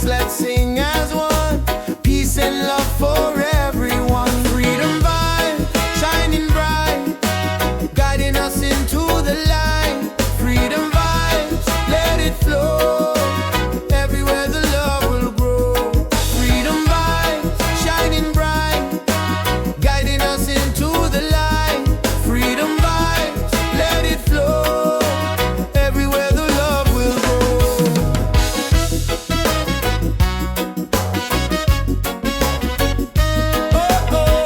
let's sing as one. Peace and love for everyone. Freedom vibe, shining bright, guiding us into the light. Freedom vibes, let it flow. Everywhere the love will grow. Freedom vibes, shining bright, guiding us into the light. Freedom vibes, let it flow. Everywhere the love will grow. Oh, oh.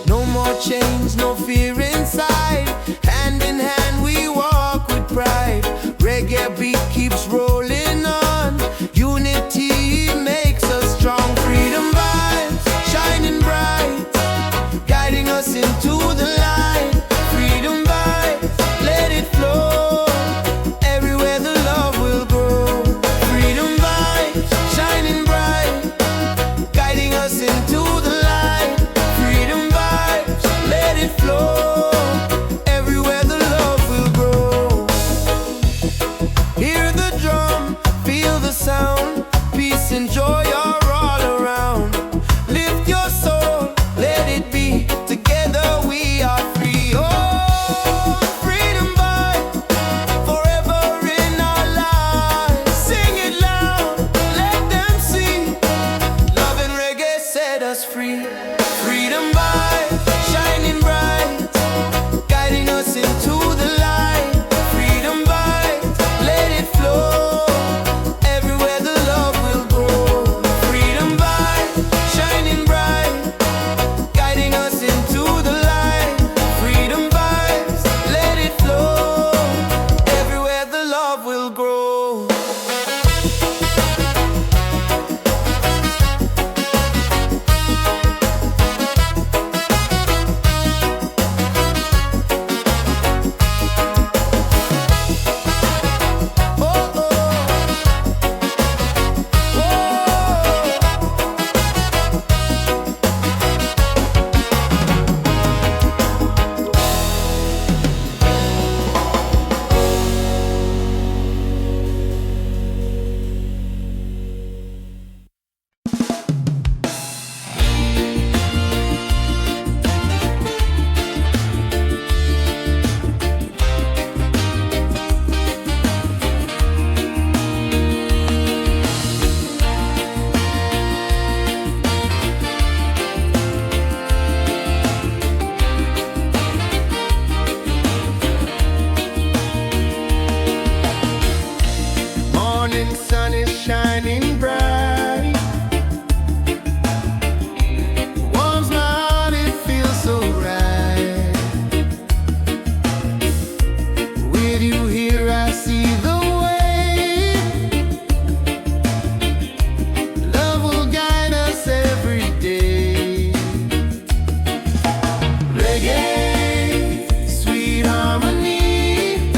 No more chains, no fear inside. Hand in hand we walk with pride. Reggae beat keeps rolling on. Unity makes us strong. Freedom vibes, shining bright, guiding us into the light. Freedom vibes, let it flow. Everywhere the love will grow. Freedom vibes, shining bright, guiding us into the light. Freedom vibes, let it flow. Everywhere the love will grow. Hear the drum, feel the sound. Peace and joy are all around. Lift your soul, let it be. Together we are free. Oh, freedom vibe, forever in our lives. Sing it loud, let them see. Love and reggae set us free. Freedom vibe, shining bright, guiding us into the light. Freedom vibe, let it flow. Everywhere the love will grow. Freedom vibe, shining bright, guiding us into the light. Freedom vibes, let it flow. Everywhere the love will grow. Oh, oh. Morning sun is shining bright. Warms my heart, it feels so right. With you here I see the way. Love will guide us every day. Reggae, sweet harmony,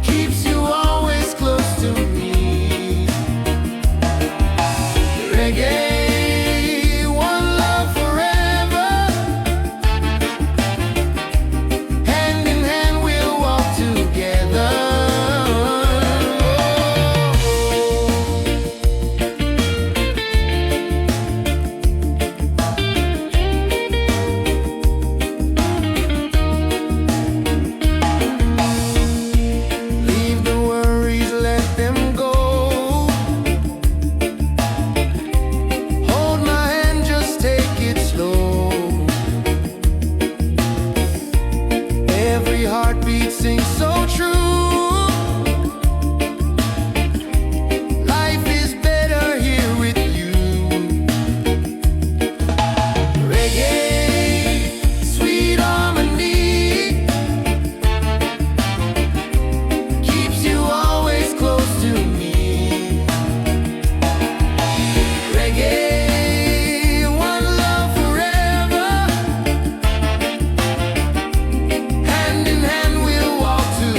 keeps you always close to me. Reggae, one love forever. Hand in hand we'll walk together. Leave the worries, let them go. Hold my hand, just take it slow. Every heartbeat sings so true. Life is better here with you. Reggae, sweet harmony, keeps you always close to me. Reggae, one love forever. Hand in hand we'll walk together.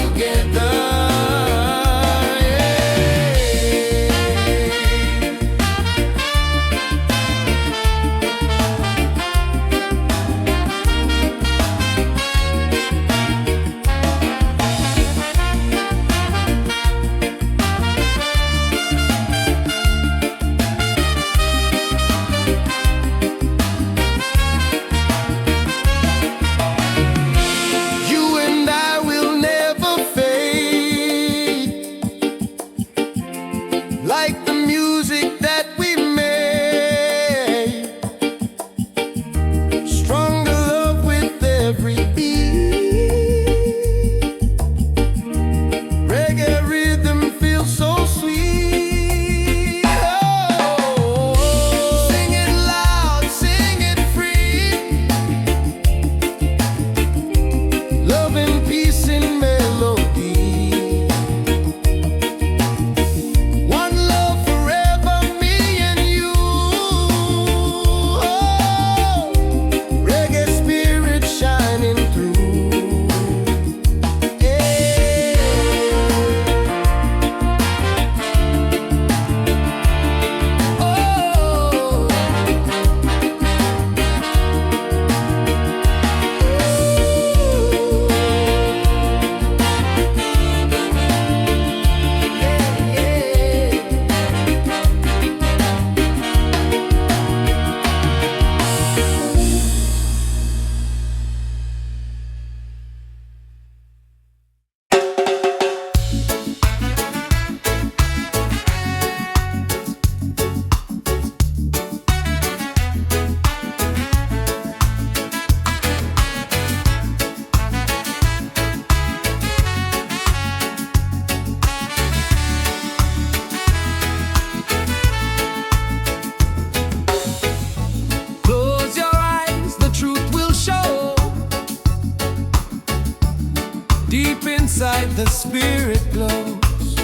Deep inside the spirit glows.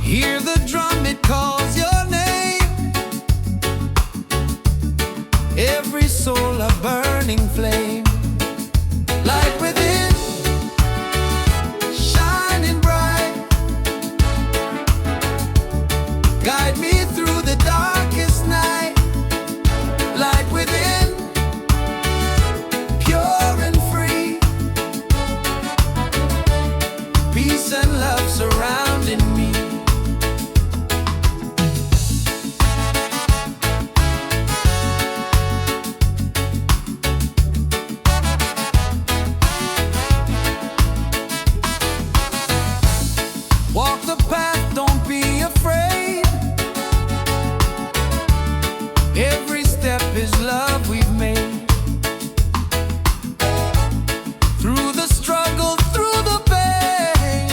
Hear the drum, it calls your name. Every soul a burning flame. Light within, shining bright. Guide me through the darkest night. Light within, pure and free. Peace and love surrounding me. Walk the path, don't be afraid. Every step is love we've made. Through the struggle, through the pain,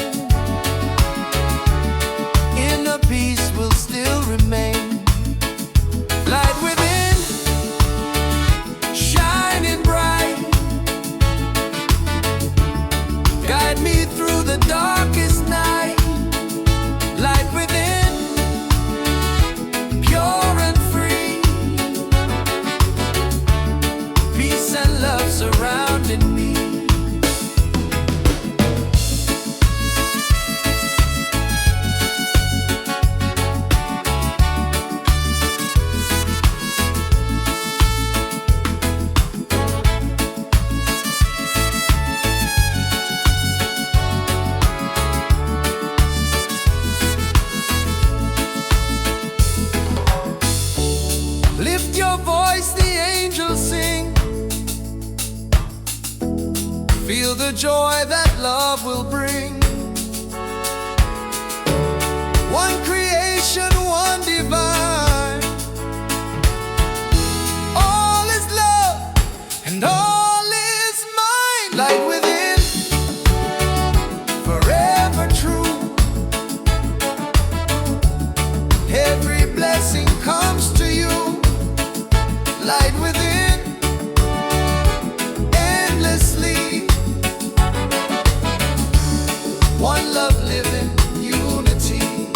inner peace will still remain. Light within, shining bright. Guide me through the darkest night. Light within, pure and free. Peace and love surrounding me. Lift your voice, the angels sing. Feel the joy that love will bring. One creation, one divine. All is love and all is mine. Light within, forever true. Every blessing comes to you. Light within, endlessly. One love living, unity.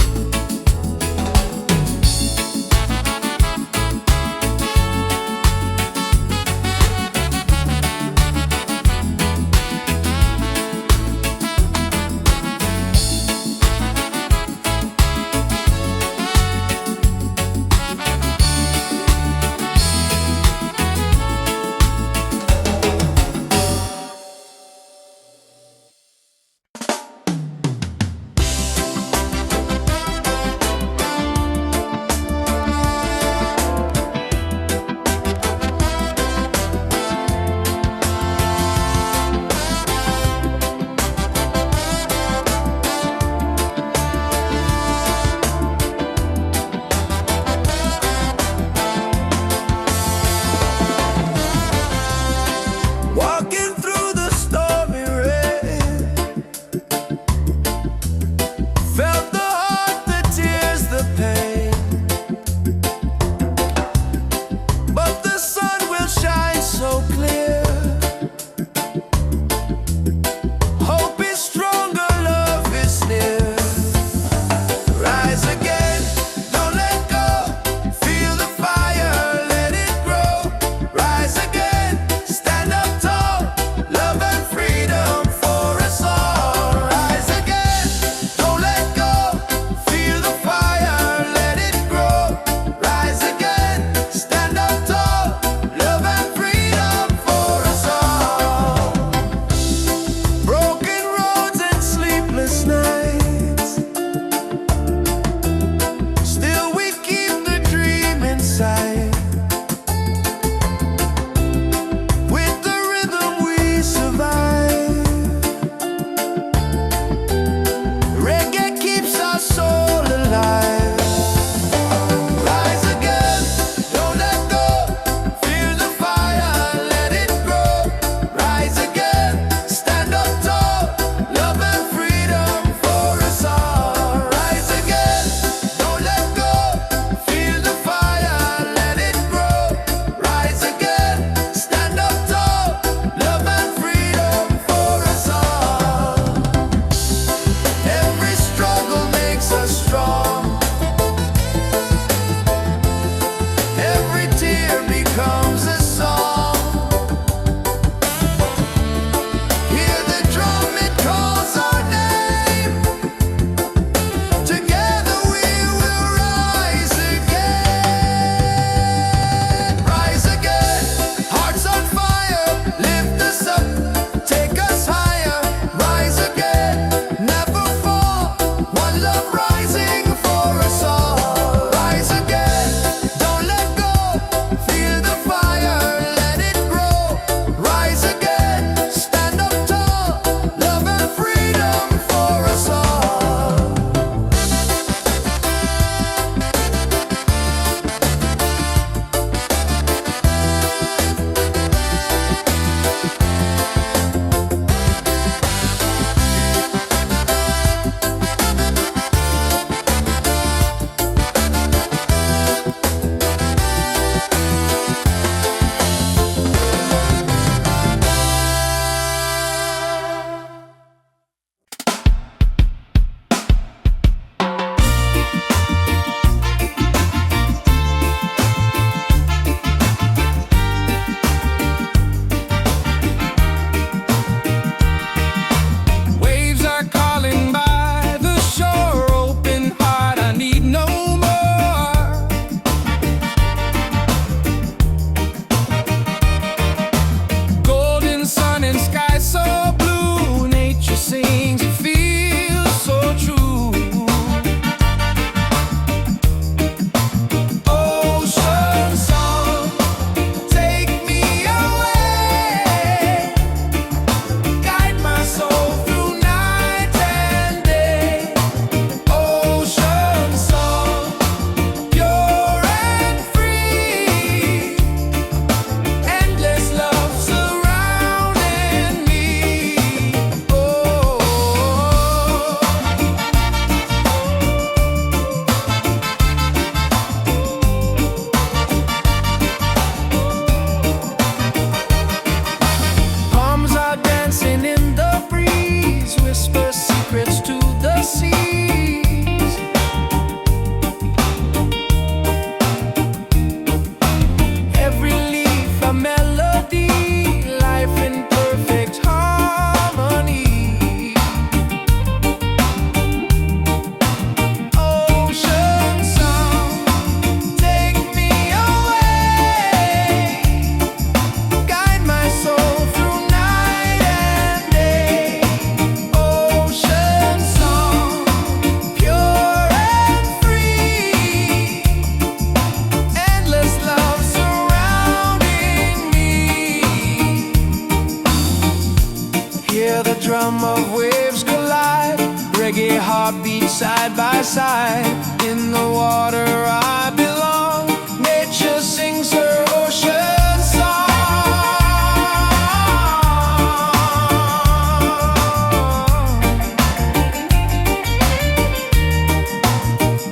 spectrum of waves collide. Reggae heartbeat side by side. In the water I belong. Nature sings her ocean song.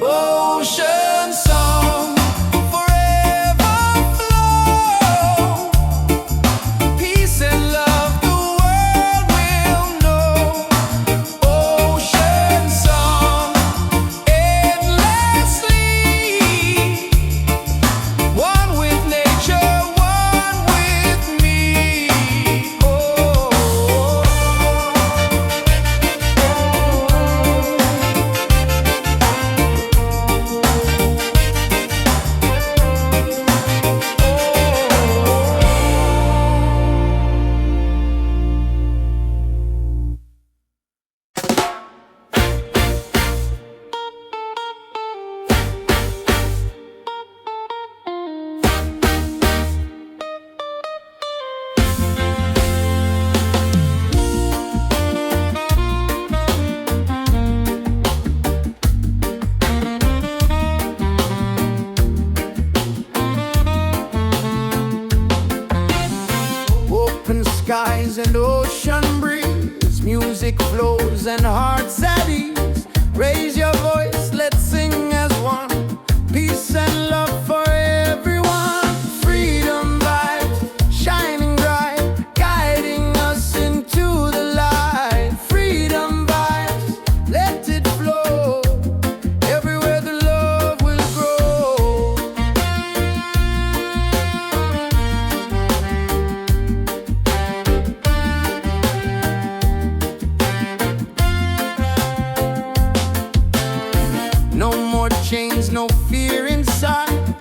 Ocean song, forever flow. Peace and love the world will know. Ocean song, endlessly. One with nature, one with me. Oh. Open skies and ocean breeze, music flows and hearts at ease. Raise your voice, let's sing as one. Peace and love for everyone. Freedom vibes, shining bright, guiding us into the light. Freedom vibes, let it flow. Everywhere the love will grow. No more chains, no fear inside.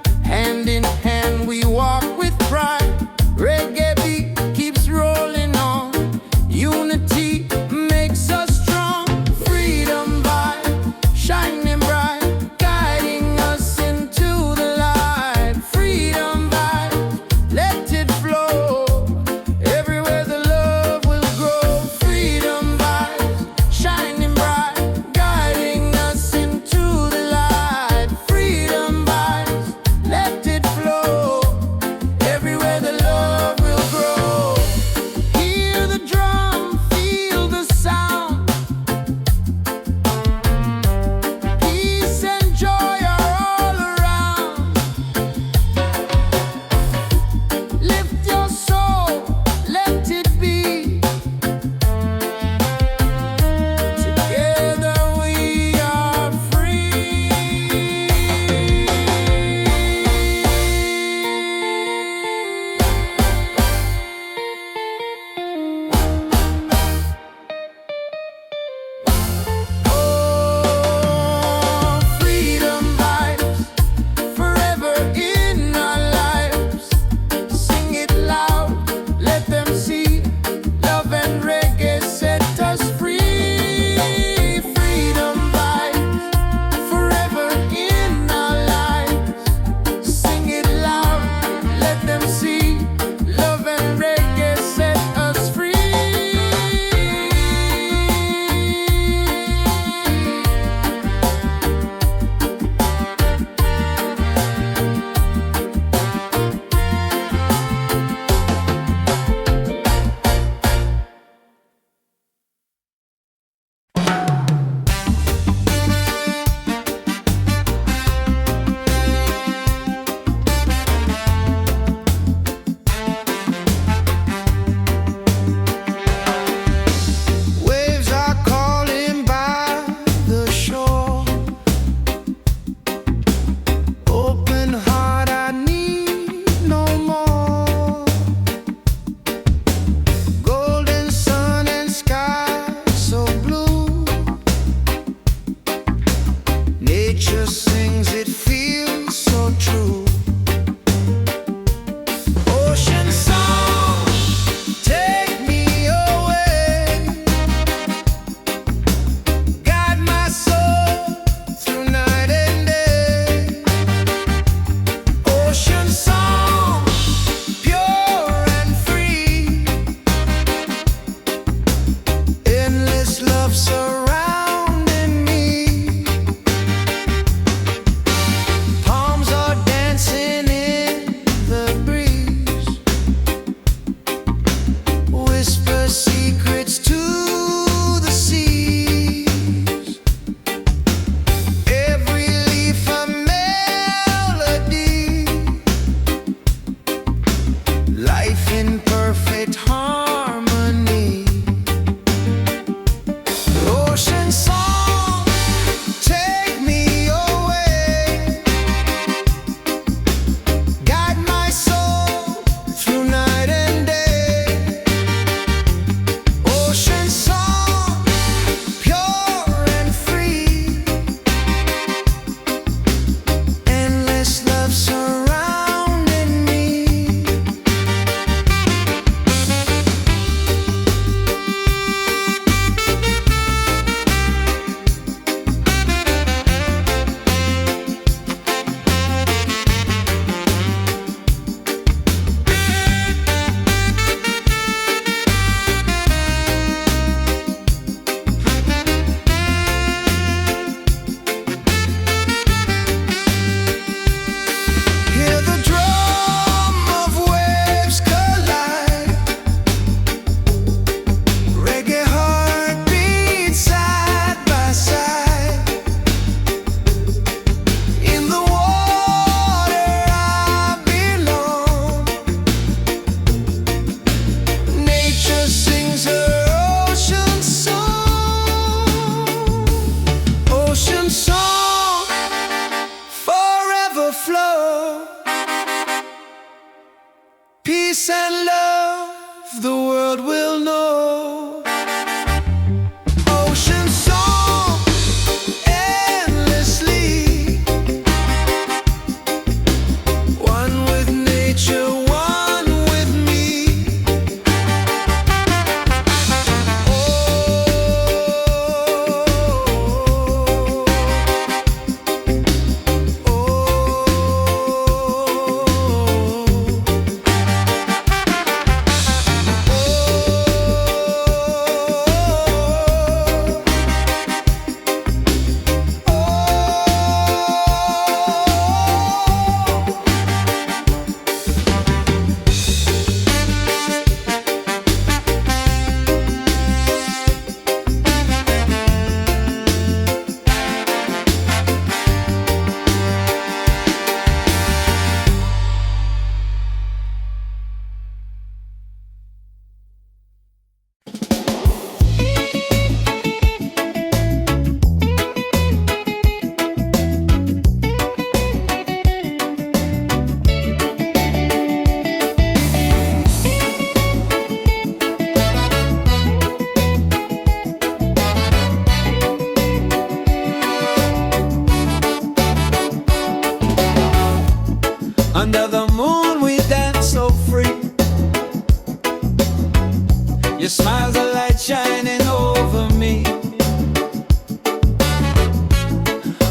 the light shining over me.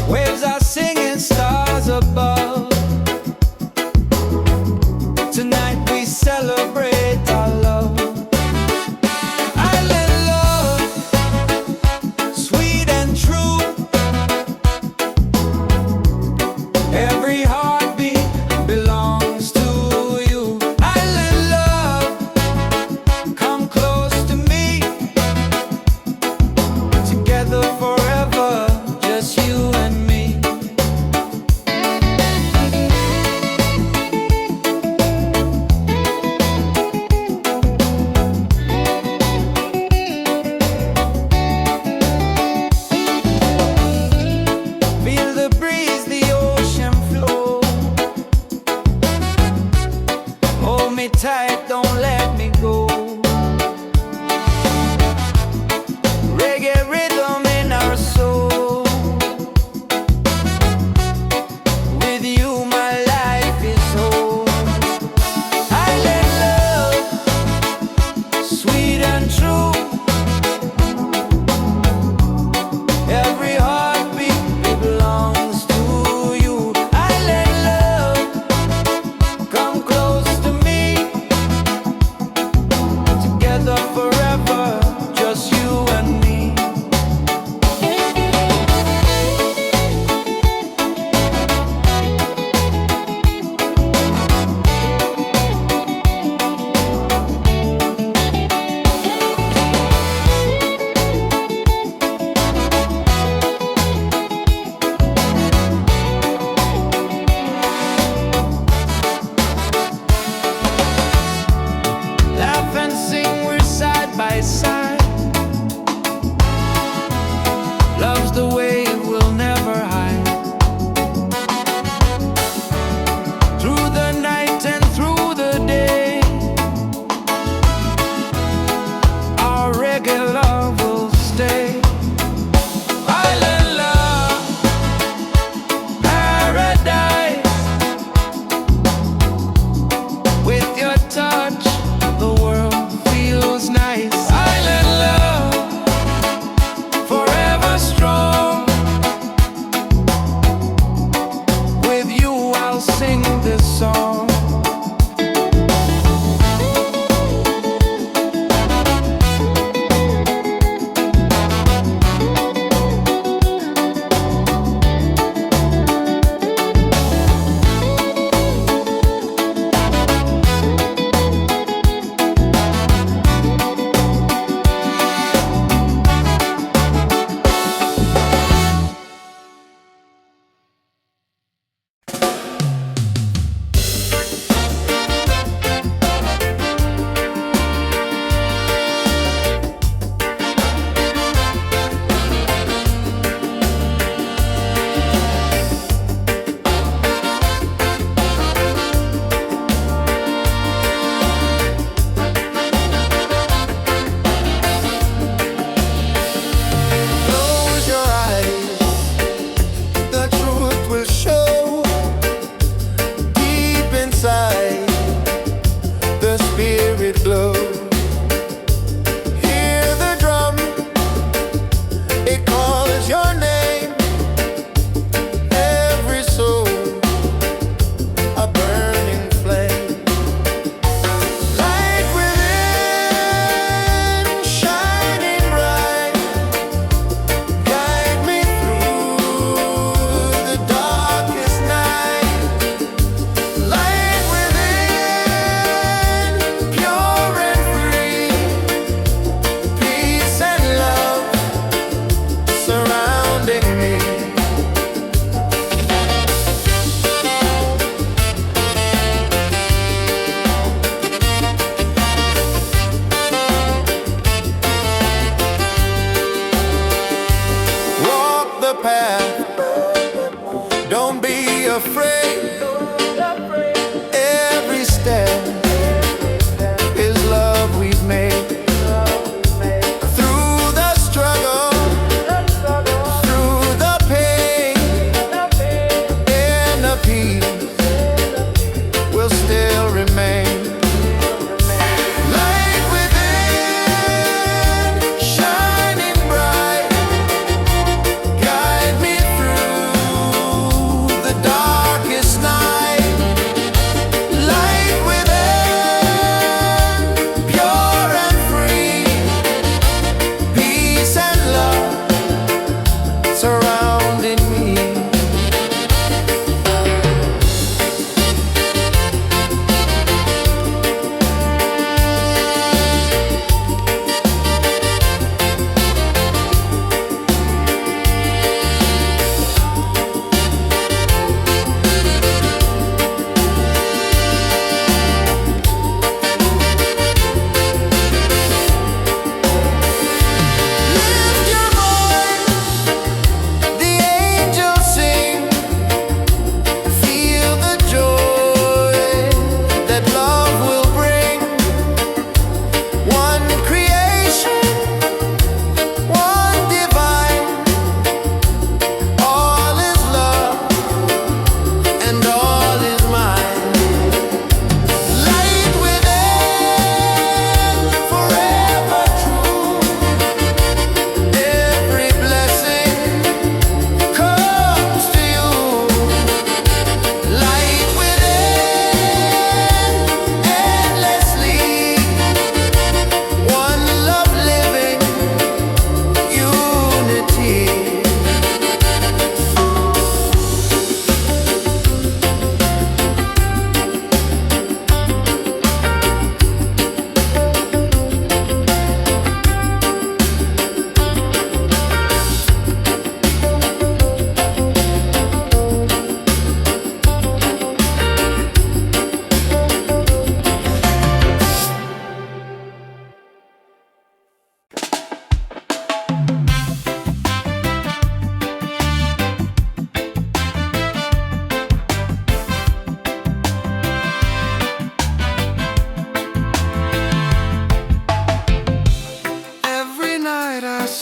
Waves are singing, stars above. Tonight we celebrate our love. Island love, sweet and true. Every heartbeat belongs to you. Island love, come close to me.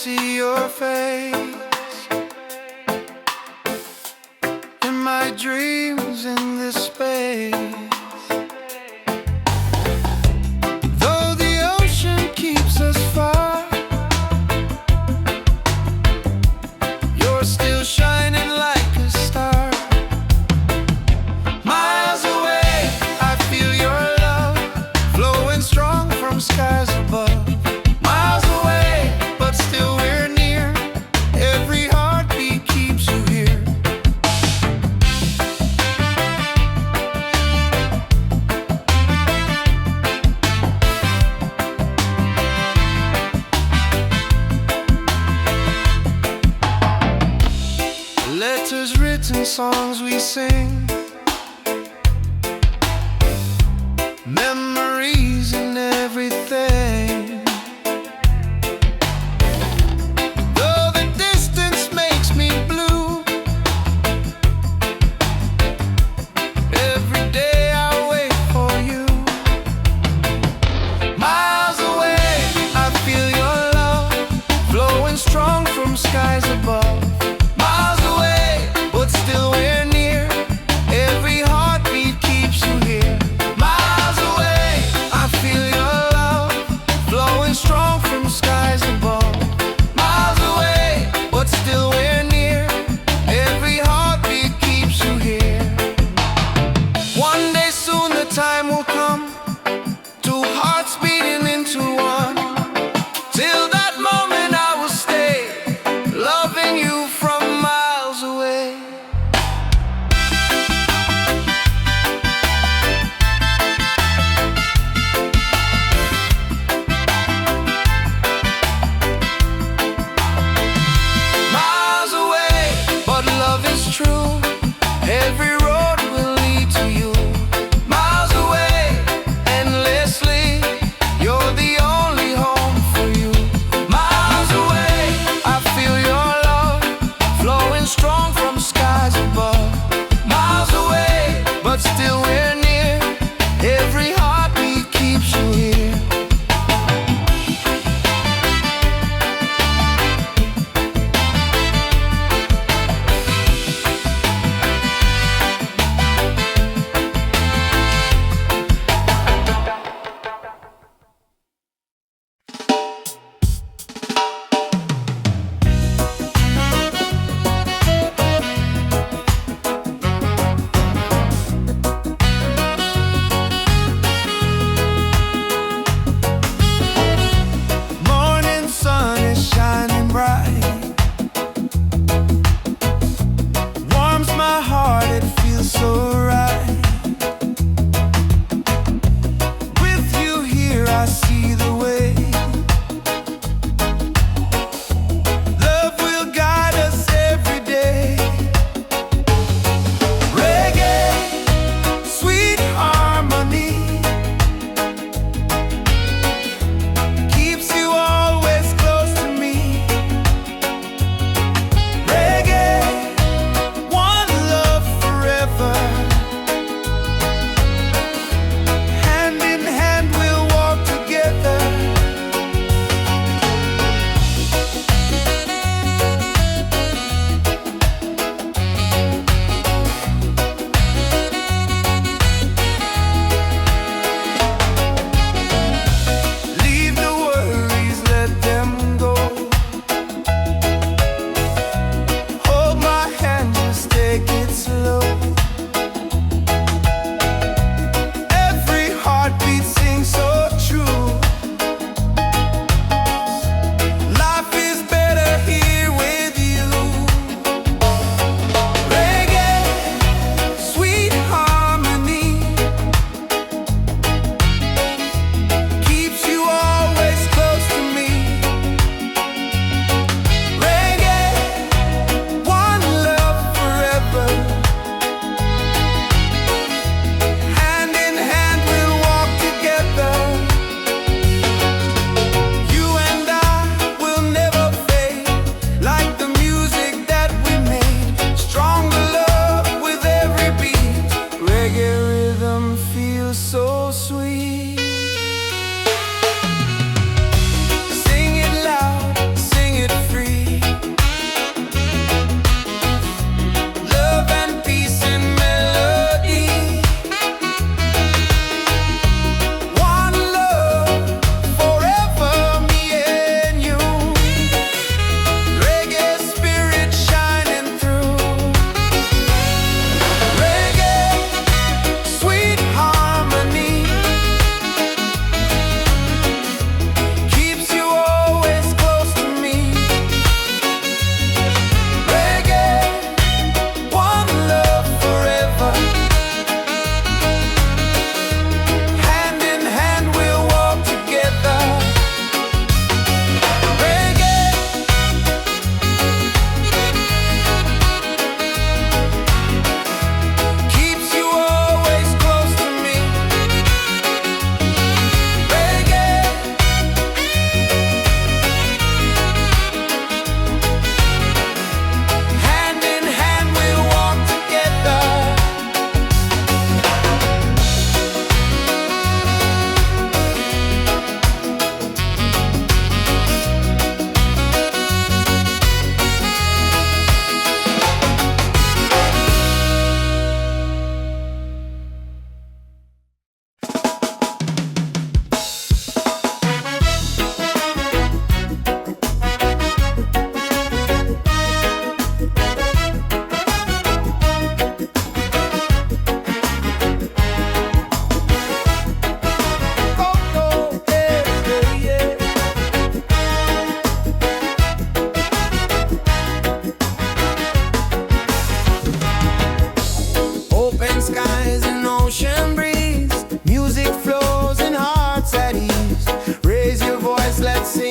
see your face in my dreams in this space. Though the ocean keeps us far, you're still shining like a star. Miles away, I feel your love flowing strong from skies above. Miles away, but still we're near. Every heartbeat keeps you here. Letters written, songs we sing, memories and everything. Though the distance makes me blue, every day I wait for you. Miles away, I feel your love flowing strong from skies above. Miles away, but still we're near.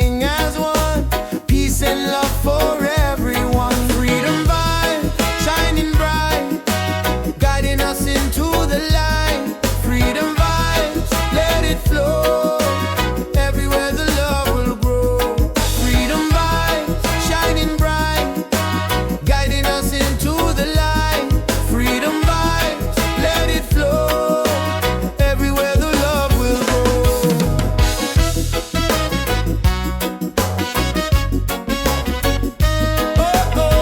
sing as one. Peace and love for everyone. Freedom vibe, shining bright, guiding us into the light. Freedom vibes, let it flow. Everywhere the love will grow. Freedom vibes, shining bright, guiding us into the light. Freedom vibes, let it flow. Everywhere the love will grow. Oh, oh.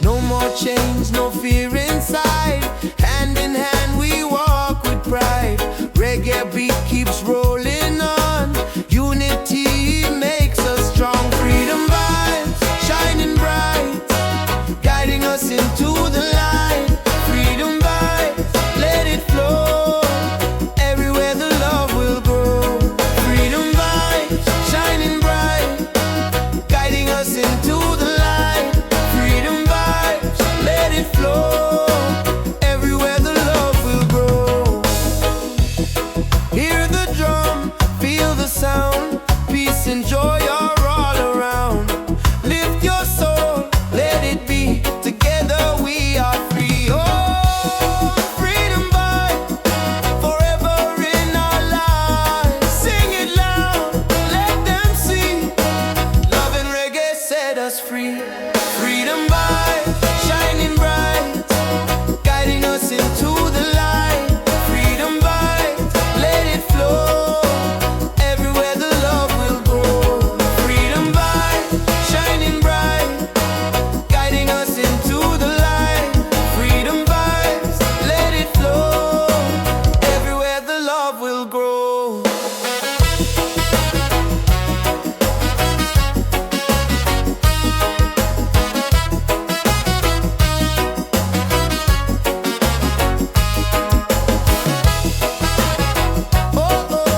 No more chains, no fear inside. Hand in hand we walk with pride. Reggae beat keeps rolling on. Unity makes us strong. Freedom vibes, shining bright, guiding us into the light. Freedom vibes, let it flow. Everywhere the love will grow. Freedom vibes, shining bright, guiding us into the light. Freedom vibes, let it flow. Everywhere the love will grow. Hear the drum, feel the sound. Peace and joy are all around. Lift your soul, let it be. Together we are free. Oh, freedom vibe, forever in our lives. Sing it loud, let them see. Love and reggae set us free. Freedom vibe, shining bright, guiding us into the light. Freedom vibe, let it flow. Everywhere the love will grow. Freedom vibe, shining bright, guiding us into the light. Freedom vibes, let it flow. Everywhere the love will grow. Oh, oh.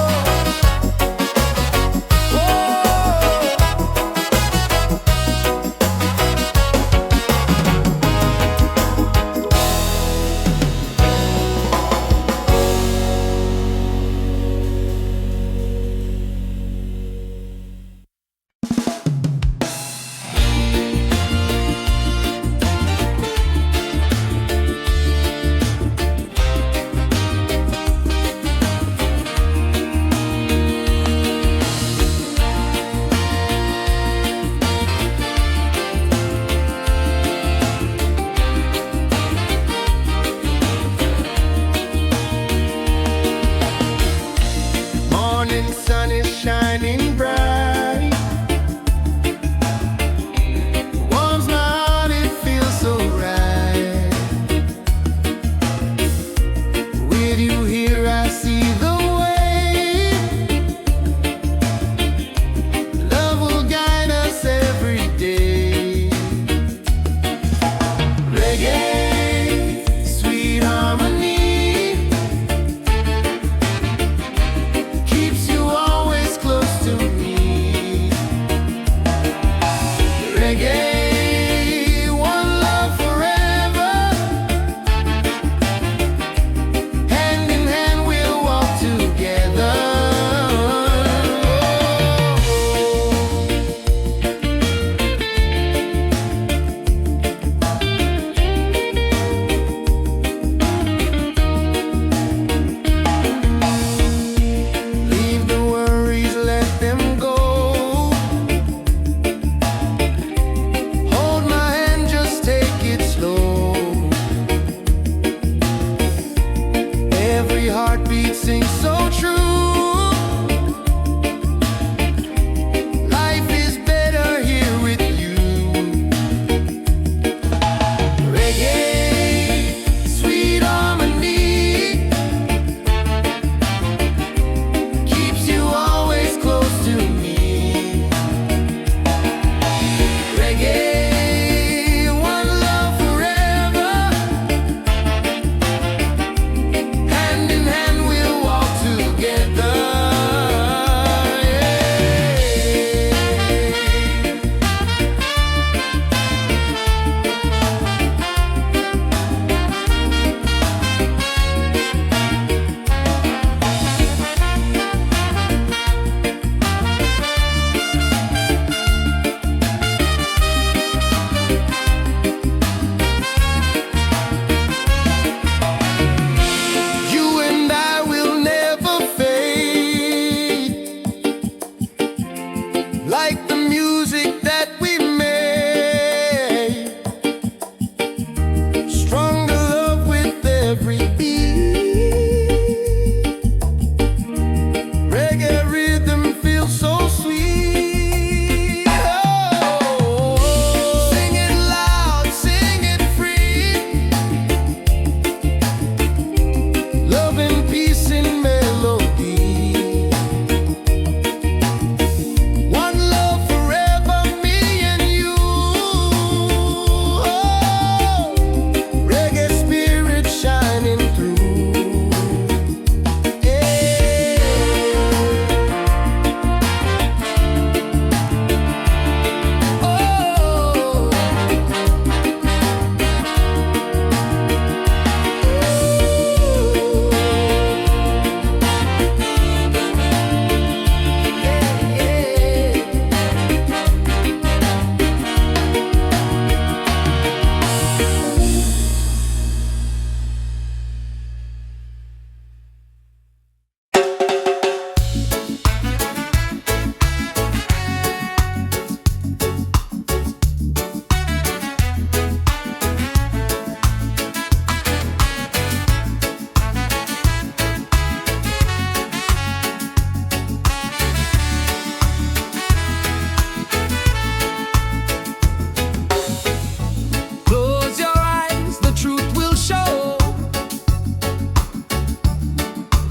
Morning sun is shining bright. Warms my heart, it feels so right. With you here I see the way. Love will guide us every day. Reggae, sweet harmony, keeps you always close to me. Reggae, one love forever. Hand in hand we'll walk together. Leave the worries, let them go. Hold my hand, just take it slow. Every heartbeat sings so true. Life is better here with you. Reggae, sweet harmony, keeps you always close to me. Reggae, one love forever. Hand in hand we'll walk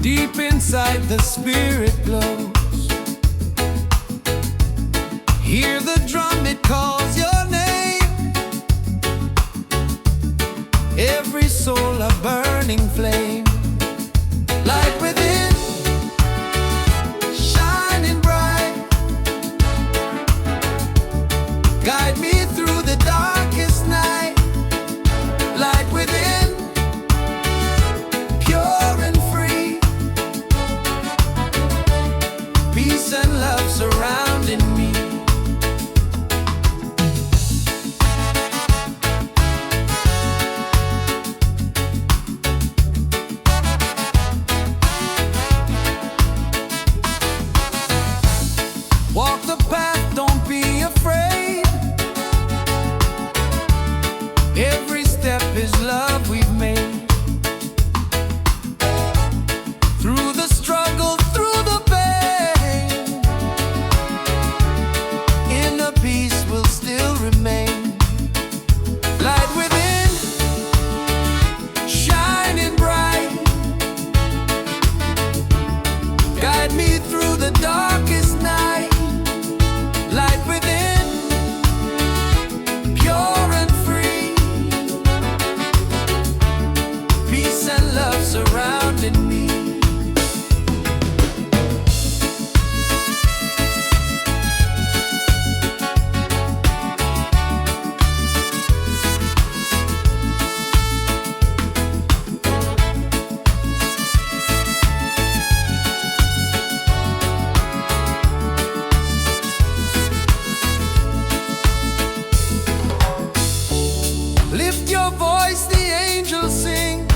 Deep inside the spirit glows. Hear the drum, it calls your name. Every soul a burning flame. Light within, shining bright. Guide me through the darkest night. Light within, pure and free. Peace and love surrounding me. Walk the path, don't be afraid. Every step is love we've made. Through the struggle, through the pain, inner peace will still remain. Light within, shining bright. Guide me through the darkest night. Light within, pure and free. Peace and love surrounding me. Lift your voice, the angels sing.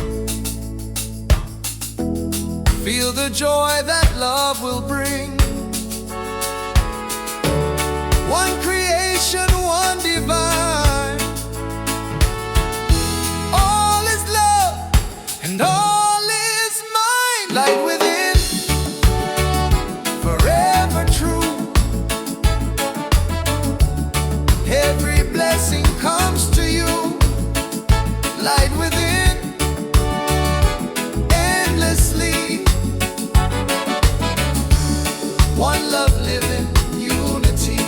Feel the joy that love will bring. One creation, one divine. All is love and all is mine. Light within, forever true. Every blessing comes to you. Light within, endlessly. One love living, unity.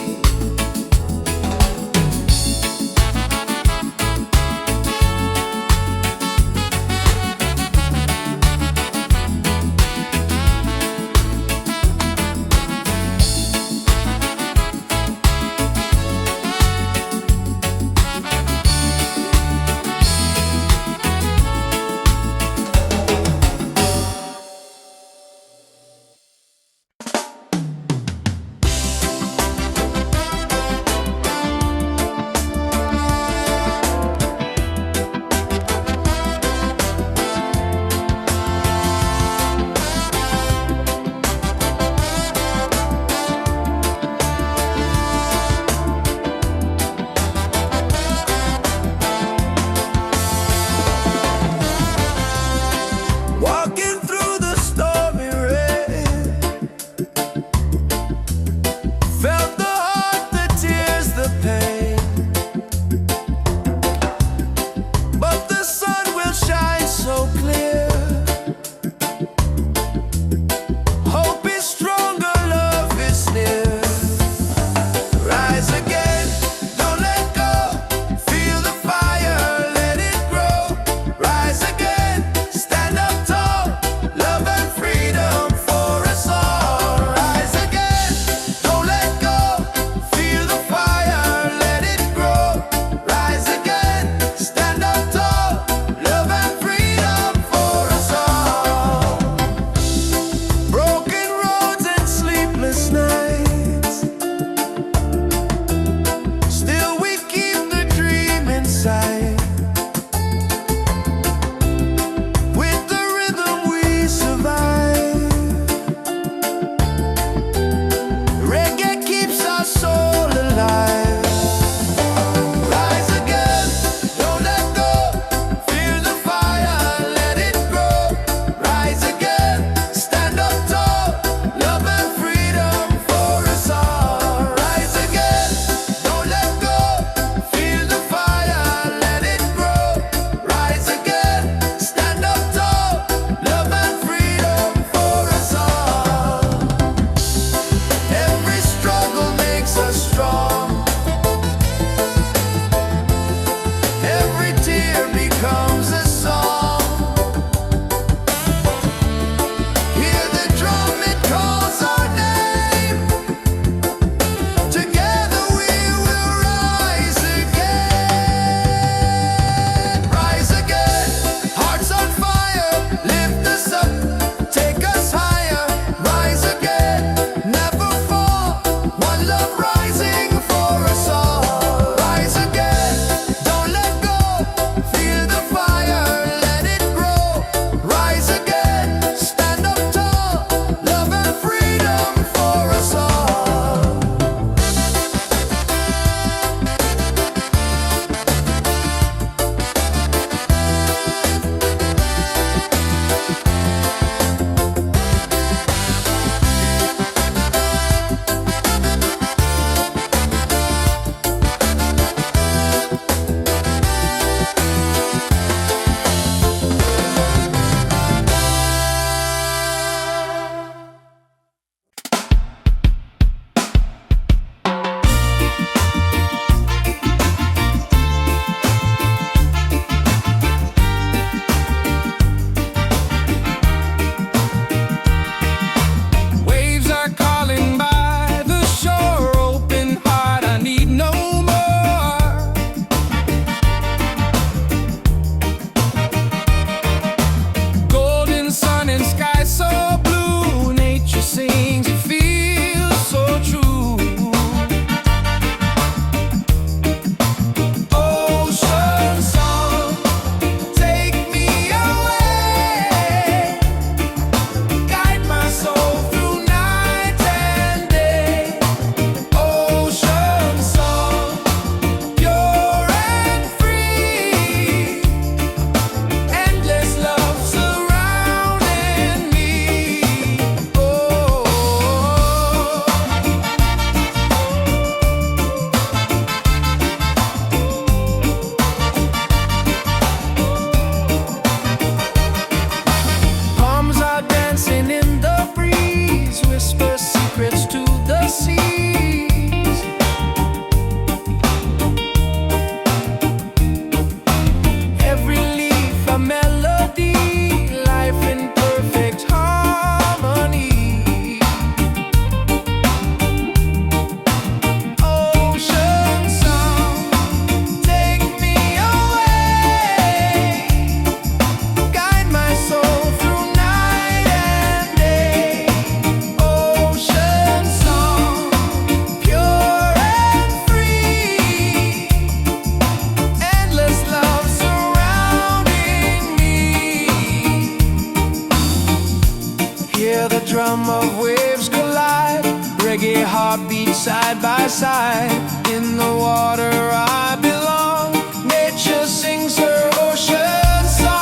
Hear the drum of waves collide, reggae heartbeat side by side. In the water I belong, nature sings her ocean song.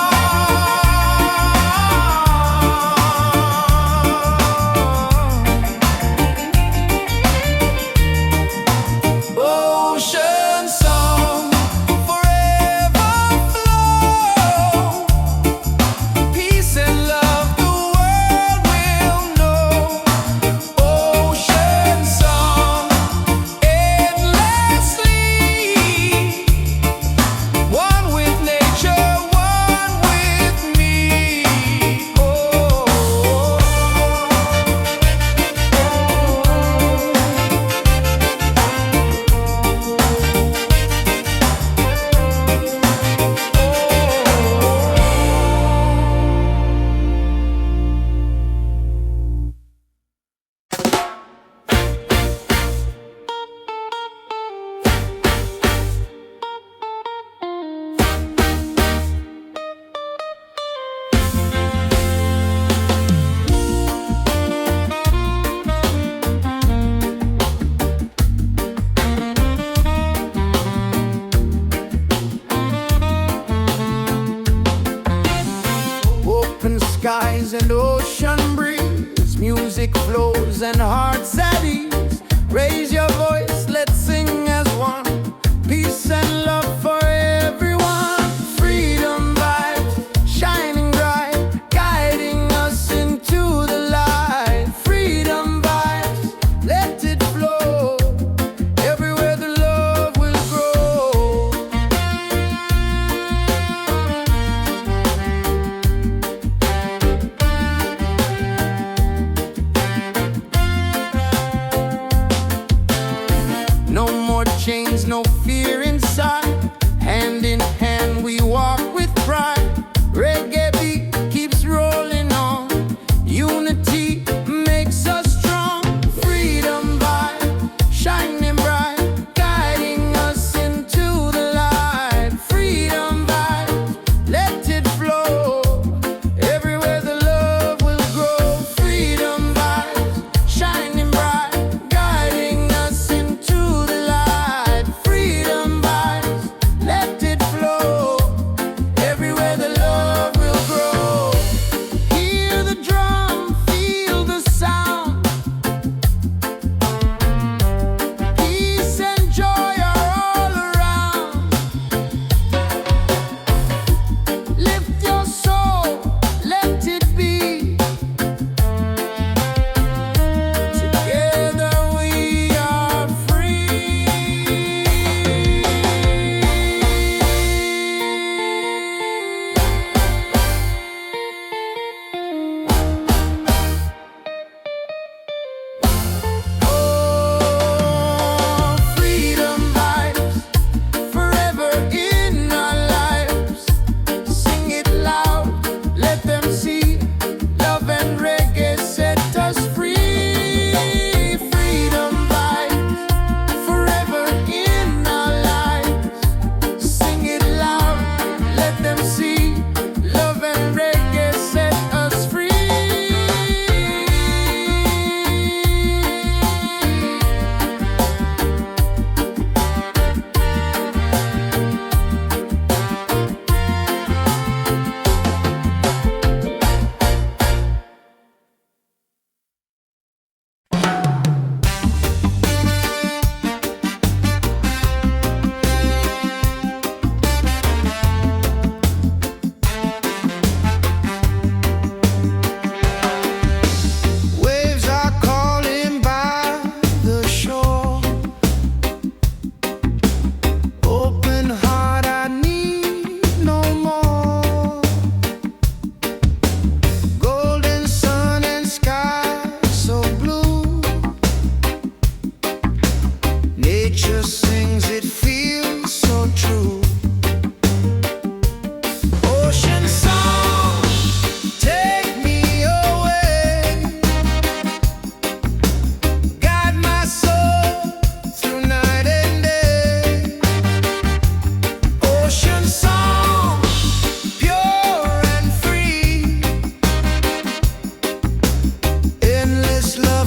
Ocean song, forever flow. Peace and love the world will know. Ocean song, endlessly. One with nature, one with me. Oh. Open skies and ocean breeze, music flows and hearts at ease. Raise your voice, let's sing as one. Peace and love for everyone. Freedom vibes shining bright, guiding us into the light. Freedom vibes, let it flow. Everywhere the love will grow.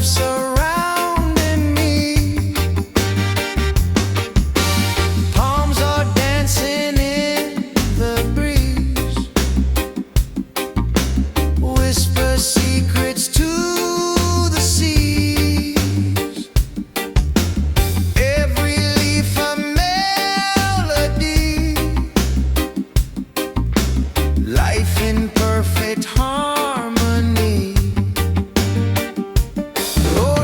love surrounding me. Palms are dancing in the breeze. Whisper secrets to the seas. Every leaf a melody. Life in perfect harmony. Oh,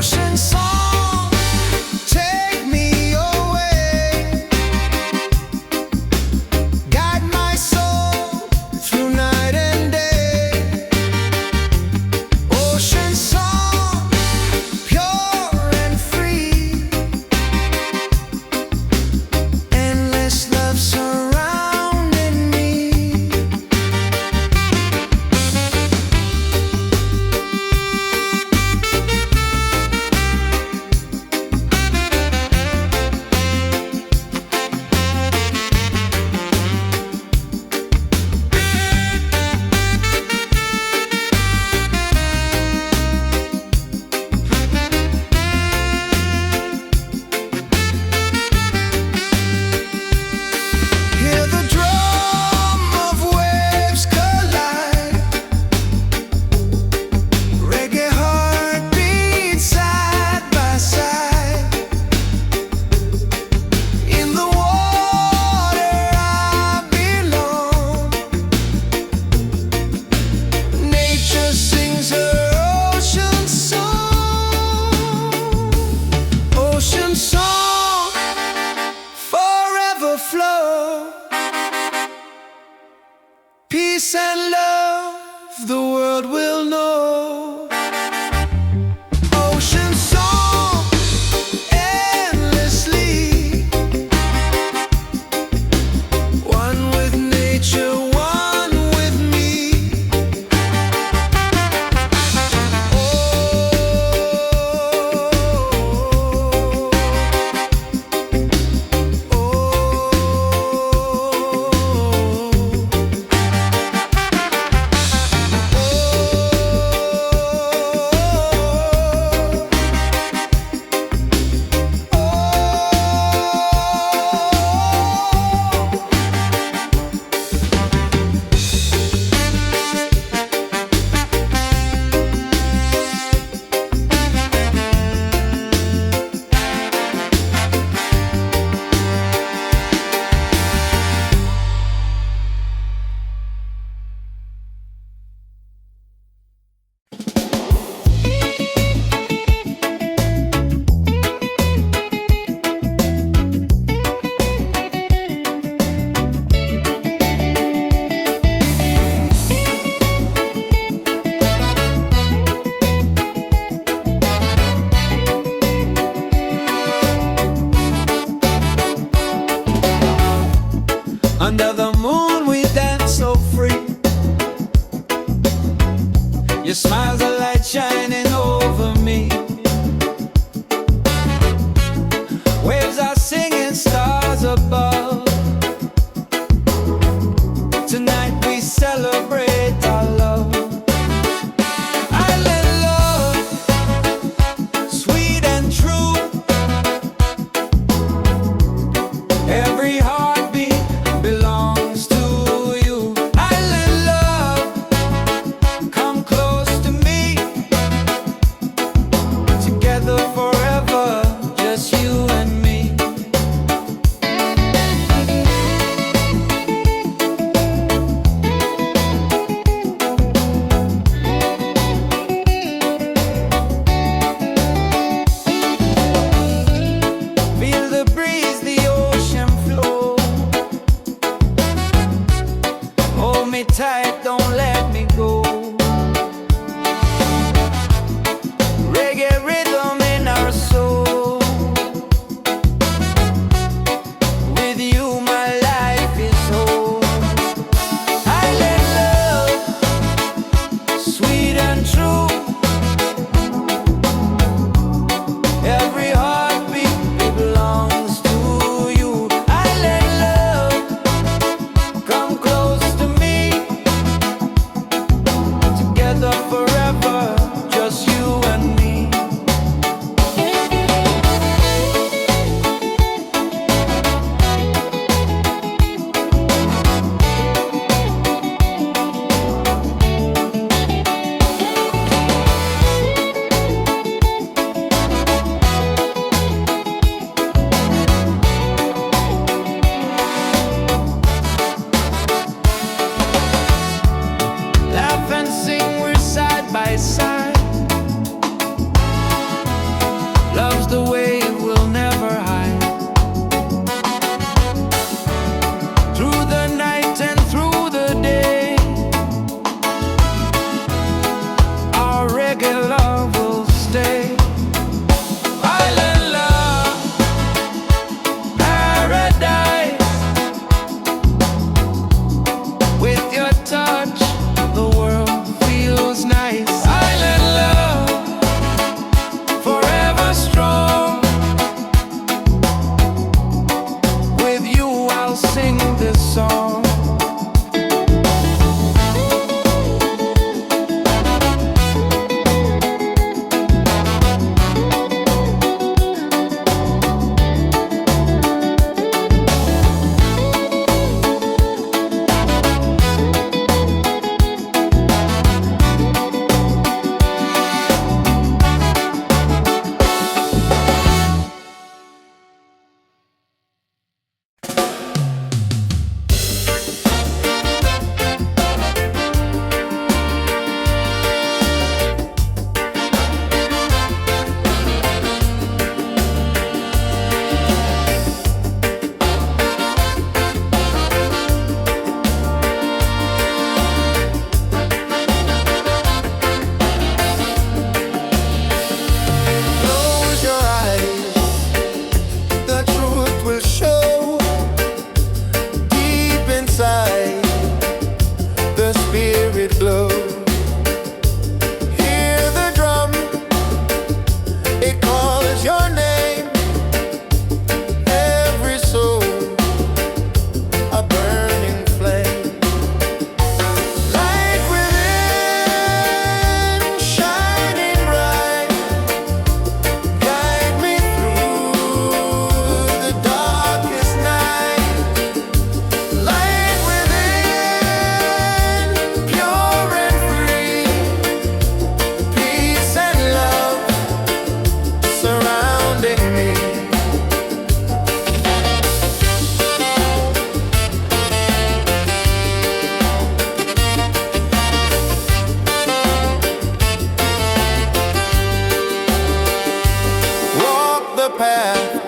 path.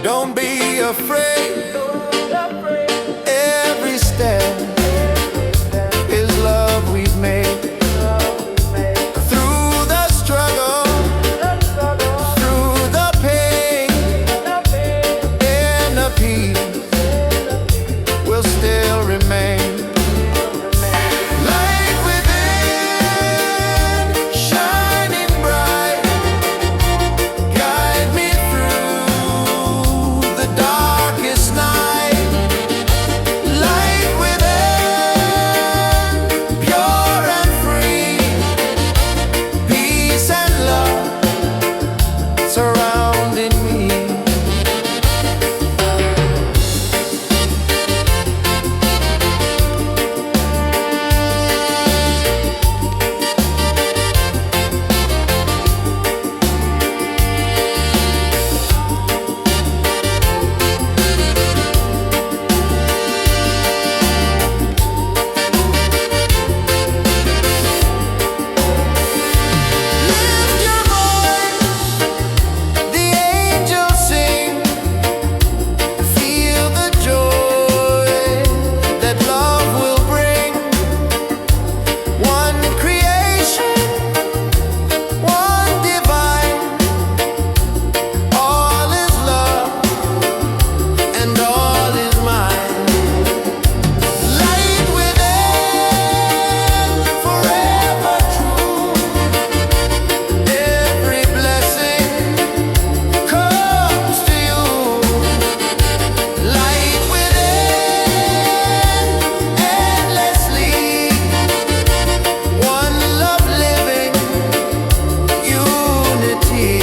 Don't be afraid. Every step is love we've made. Through the struggle, through the pain, inner peace will still remain. Light within, shining bright, guide me through the darkest night. Light within, pure and free, peace and love surrounding me. Lift your voice, the angels sing. Feel the joy that love will bring. One creation, one divine. All is love and all is mine. Light within, forever true. Every blessing comes to you. Light within, endlessly. One love living, unity.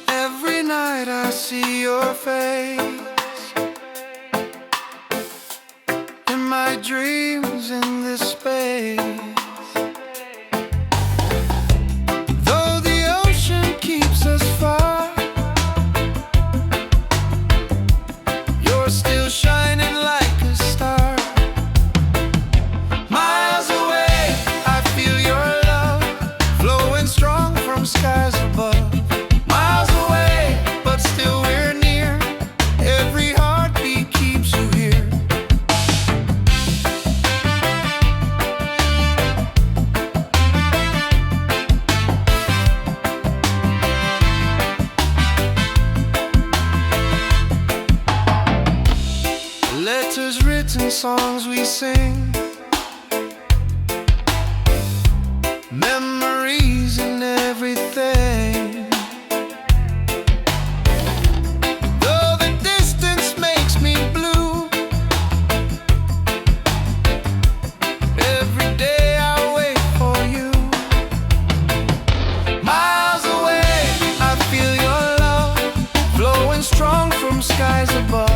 Every night I see your face in my dreams in this space. Though the ocean keeps us far, you're still shining like a star. Miles away, I feel your love flowing strong from skies above. Miles away, but still we're near. Every heartbeat keeps you here. Letters written, songs we sing, memories and everything. Though the distance makes me blue, every day I wait for you. Miles away, I feel your love flowing strong from skies above.